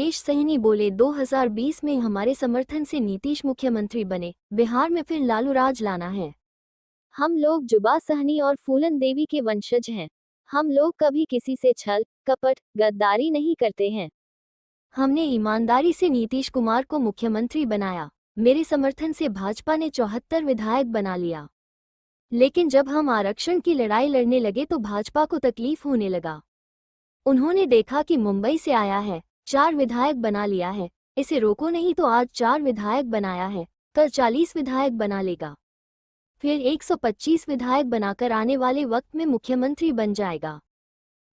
मुकेश सहनी बोले 2020 में हमारे समर्थन से नीतीश मुख्यमंत्री बने, बिहार में फिर लालू राज लाना है। हम लोग जुबा सहनी और फूलन देवी के वंशज हैं। हम लोग कभी किसी से छल, कपट, गद्दारी नहीं करते हैं। हमने ईमानदारी से नीतीश कुमार को मुख्यमंत्री बनाया। मेरे समर्थन से भाजपा ने 74 विधायक बना लिया। लेकिन जब हम आरक्षण की लड़ाई लड़ने लगे तो भाजपा को तकलीफ होने लगा। उन्होंने देखा कि मुंबई से आया है, 4 विधायक बना लिया है, इसे रोको नहीं तो आज 4 विधायक बनाया है, कल 40 विधायक बना लेगा, फिर 125 विधायक बनाकर आने वाले वक्त में मुख्यमंत्री बन जाएगा।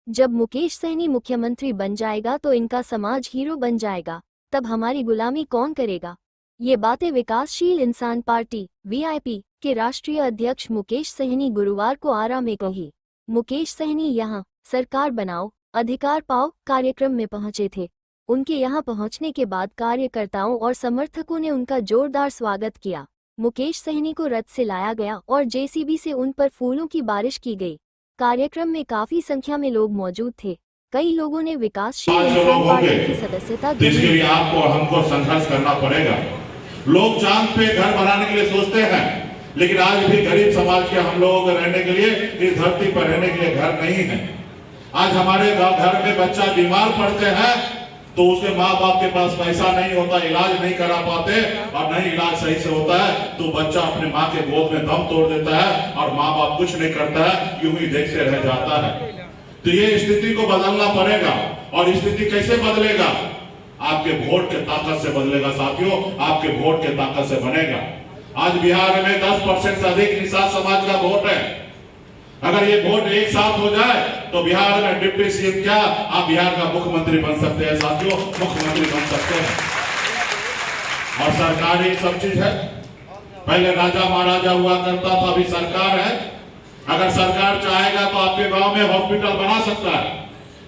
जब मुकेश सहनी मुख्यमंत्री बन जाएगा तो इनका समाज हीरो बन जाएगा, तब हमारी गुलामी कौन करेगा। ये बातें विकासशील इंसान पार्टी (वीआईपी) के राष्ट्रीय अध्यक्ष मुकेश सहनी गुरुवार को आरा में कही। मुकेश सहनी यहाँ सरकार बनाओ, अधिकार पाओ कार्यक्रम में पहुंचे थे। उनके यहाँ पहुंचने के बाद कार्यकर्ताओं और समर्थकों ने उनका जोरदार स्वागत किया। मुकेश सहनी को रथ से लाया गया और जेसीबी से उन पर फूलों की बारिश की गई। कार्यक्रम में काफी संख्या में लोग मौजूद थे। कई लोगों ने विकासशील इंसान पार्टी की सदस्यता दी। इसके लिए आपको और हमको संघर्ष करना पड़ेगा। लोग चांद पे घर बनाने के लिए सोचते हैं, लेकिन आज भी गरीब समाज के हम लोगों को रहने के लिए, इस धरती पर रहने के लिए घर नहीं है। आज हमारे घर में बच्चा बीमार पड़ते हैं तो उसके माँ बाप के पास पैसा नहीं होता, इलाज नहीं करा पाते, और नहीं इलाज सही से होता है तो बच्चा अपने माँ के गोद में दम तोड़ देता है और माँ बाप कुछ नहीं करता है, यूं ही देखते रह जाता है। तो ये स्थिति को बदलना पड़ेगा। और स्थिति कैसे बदलेगा? आपके वोट के ताकत से बदलेगा साथियों, आपके वोट के ताकत से बनेगा। आज बिहार में 10% से अधिक निषाद समाज का वोट है। अगर ये वोट एक साथ हो जाए तो बिहार में डिप्टी सीएम क्या, आप बिहार का मुख्यमंत्री बन सकते हैं साथियों, मुख्यमंत्री बन सकते हैं। और सरकार ही सब चीज है। पहले राजा महाराजा हुआ करता था, अभी सरकार है। अगर सरकार चाहेगा तो आपके गांव में हॉस्पिटल बना सकता है,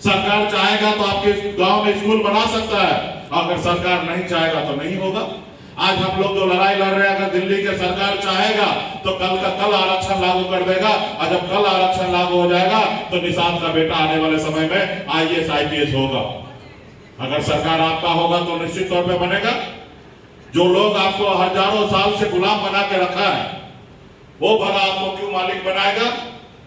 सरकार चाहेगा तो आपके गांव में स्कूल बना सकता है। अगर सरकार नहीं चाहेगा तो नहीं होगा। आज हम लोग जो लड़ाई लड़ रहे हैं, अगर दिल्ली की सरकार चाहेगा तो कल का कल आरक्षण लागू कर देगा, और जब कल आरक्षण लागू हो जाएगा तो निषाद का बेटा आने वाले समय में आईएएस आईपीएस होगा। अगर सरकार आपका होगा तो निश्चित तौर पे बनेगा। जो लोग आपको हजारों साल से गुलाम बना के रखा है, वो भला आपको क्यों मालिक बनाएगा?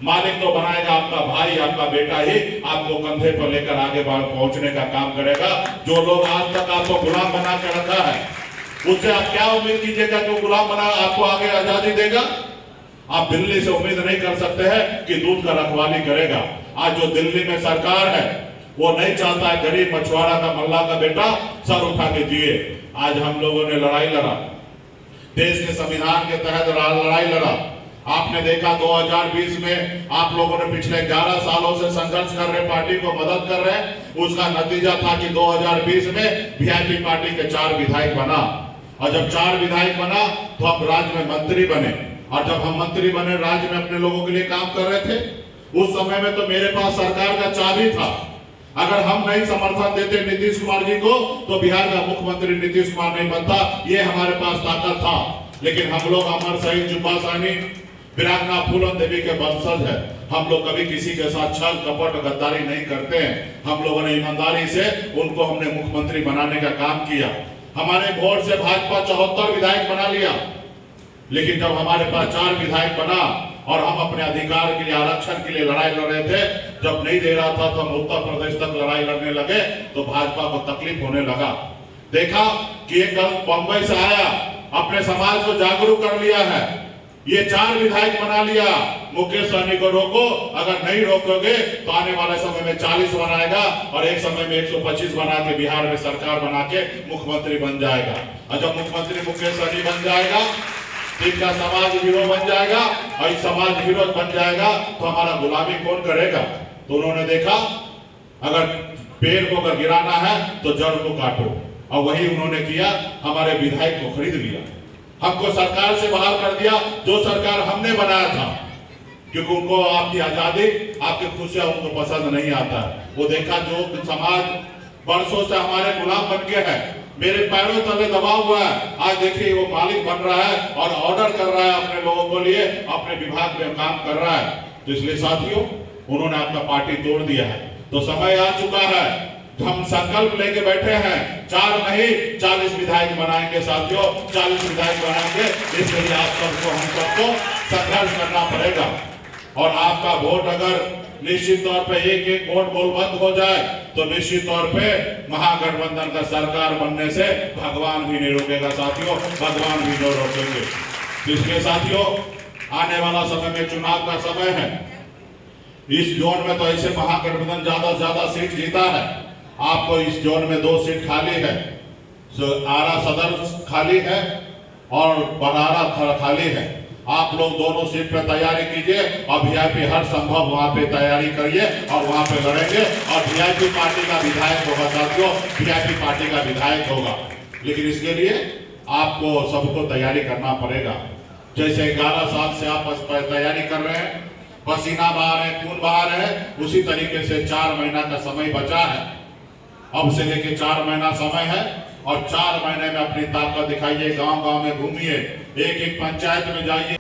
मालिक तो बनाएगा आपका भाई, आपका बेटा ही आपको कंधे पर लेकर आगे पहुंचने का काम करेगा। जो लोग आज तक आपको गुलाम बना के रखा है, उससे आप क्या उम्मीद कीजिएगा कि गुलाम बना आपको आगे आजादी देगा? आप दिल्ली से उम्मीद नहीं कर सकते हैं कि दूध का रखवाली करेगा। आज जो दिल्ली में सरकार है वो नहीं चाहता है गरीब मछुआरा का, मल्ला का बेटा सर उठा के जिए। आज हम लोगों ने लड़ाई लड़ा, देश के संविधान के तहत लड़ाई लड़ा। आपने देखा 2020 में आप लोगों ने पिछले 11 सालों से संघर्ष कर रहे पार्टी को मदद कर रहे हैं। उसका नतीजा था कि 2020 में वीआईपी पार्टी के 4 विधायक बना, और जब 4 विधायक बना तो हम राज्य में मंत्री बने। और जब हम मंत्री बने, राज्य में अपने लोगों के लिए काम कर रहे थे। उस समय में तो मेरे पास सरकार का चाबी था। अगर हम नहीं समर्थन देते नीतीश कुमार जी को तो बिहार का मुख्यमंत्री नीतीश कुमार नहीं बनता। ये हमारे पास ताकत था। लेकिन हम लोग अमर शहीद जुब्बा सहनी, वीरांगना फूलन देवी के वंशज है। हम लोग कभी किसी के साथ छल, कपट, गद्दारी नहीं करते हैं। हम लोगों ने ईमानदारी से उनको हमने मुख्यमंत्री बनाने का काम किया। हमारे वोट से भाजपा 74 विधायक बना लिया। लेकिन जब हमारे पास 4 विधायक बना और हम अपने अधिकार के लिए, आरक्षण के लिए लड़ाई लड़ रहे थे, जब नहीं दे रहा था तो हम उत्तर प्रदेश तक लड़ाई लड़ने लगे तो भाजपा को तकलीफ होने लगा। देखा कि एक दल बंबई से आया, अपने समाज को जागरूक कर लिया है, ये 4 विधायक बना लिया। मुकेश सहनी को रोको, अगर नहीं रोकोगे तो आने वाले समय में 40 बनाएगा और एक समय में 125 बना के बिहार में सरकार बना के मुख्यमंत्री बन जाएगा। और जब मुख्यमंत्री मुकेश सहनी बन जाएगा, इनका समाज हीरो बन जाएगा, और समाज हीरो बन जाएगा तो हमारा गुलामी कौन करेगा? तो उन्होंने देखा अगर पेड़ को अगर गिराना है तो जड़ को काटो, और वही उन्होंने किया। हमारे विधायक को खरीद लिया, हमको सरकार से बाहर कर दिया, जो सरकार हमने बनाया था, क्योंकि उनको आपकी आजादी, आपकी खुशियां उनको पसंद नहीं आता है। वो देखा जो समाज बरसों से हमारे गुलाम बन के है, मेरे पैरों तले दबा हुआ है, आज देखिए वो मालिक बन रहा है और ऑर्डर कर रहा है अपने लोगों को लिए, अपने विभाग में काम कर रहा है। तो इसलिए साथियों, उन्होंने अपना पार्टी तोड़ दिया है। तो समय आ चुका है हम संकल्प लेके बैठे हैं, 4 नहीं 40 विधायक बनाएंगे साथियों, 40 विधायक बनाएंगे। इसके लिए आप सबको, हम सबको संघर्ष करना पड़ेगा। और आपका वोट अगर निश्चित तौर पे एक वोट गोलबंद हो जाए तो निश्चित तौर पे महागठबंधन का सरकार बनने से भगवान भी नहीं रोकेगा साथियों, भगवान भी नहीं रोकेंगे। इसके साथियों, आने वाला समय में चुनाव का समय है। इस जोन में तो ऐसे महागठबंधन ज्यादा से ज्यादा सीट जीता है। आपको इस जोन में 2 सीट खाली है, आरा सदर खाली है और बड़ारा खाली है। आप लोग दोनों सीट पे तैयारी कीजिए और वीआईपी हर संभव वहां पे तैयारी करिए और वहां पे लड़ेंगे और वीआईपी पार्टी का विधायक होगा साथियों, वीआईपी पार्टी का विधायक होगा। लेकिन इसके लिए आपको सबको तैयारी करना पड़ेगा। जैसे 11 साल से आप तैयारी कर रहे हैं, पसीना बहा रहे हैं, खून बहा रहे हैं, उसी तरीके से 4 महीना का समय बचा है। अब से लेके 4 महीना समय है और 4 महीने में अपनी ताकत दिखाइए, गांव-गांव में घूमिए, एक-एक पंचायत में जाइए।